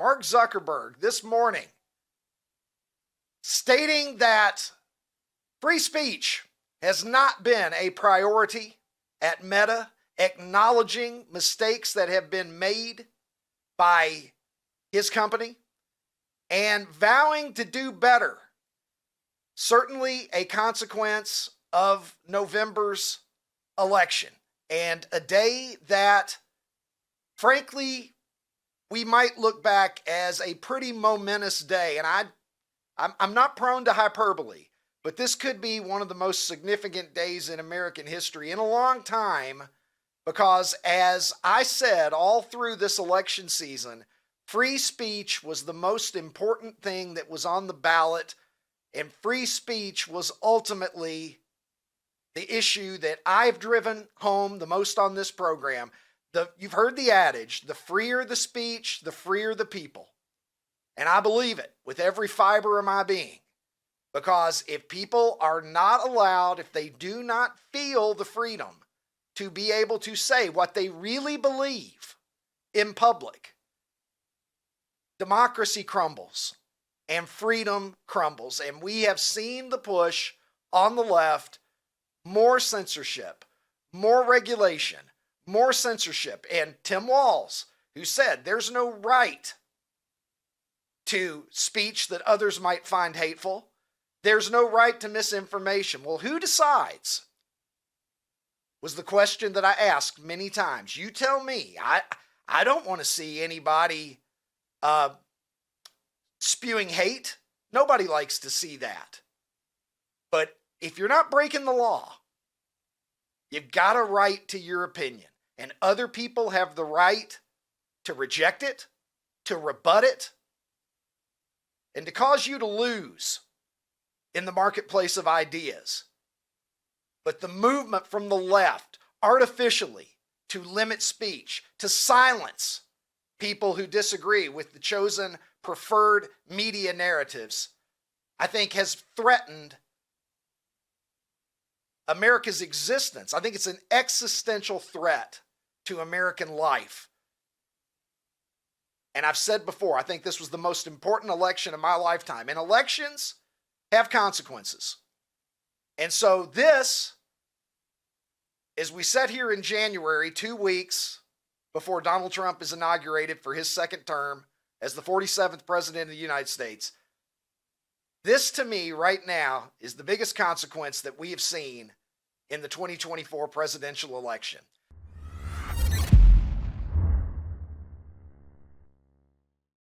Mark Zuckerberg, this morning, stating that free speech has not been a priority at Meta, acknowledging mistakes that have been made by his company, and vowing to do better. Certainly a consequence of November's election, and a day that, frankly, we might look back as a pretty momentous day. And I'm not prone to hyperbole, but this could be one of the most significant days in American history in a long time, because as I said all through this election season, free speech was the most important thing that was on the ballot, and free speech was ultimately the issue that I've driven home the most on this program. You've heard the adage, the freer the speech, the freer the people. And I believe it with every fiber of my being. Because if people are not allowed, if they do not feel the freedom to be able to say what they really believe in public, democracy crumbles and freedom crumbles. And we have seen the push on the left, more censorship, more regulation, more censorship. And Tim Walz, who said there's no right to speech that others might find hateful. There's no right to misinformation. Well, who decides? Was the question that I asked many times. You tell me. I don't want to see anybody spewing hate. Nobody likes to see that. But if you're not breaking the law, you've got a right to your opinion. And other people have the right to reject it, to rebut it, and to cause you to lose in the marketplace of ideas. But the movement from the left, artificially, to limit speech, to silence people who disagree with the chosen preferred media narratives, I think has threatened America's existence. I think it's an existential threat to American life. And I've said before, I think this was the most important election of my lifetime. And elections have consequences. And so this, as we sat here in January, 2 weeks before Donald Trump is inaugurated for his second term as the 47th president of the United States, this to me right now is the biggest consequence that we have seen in the 2024 presidential election.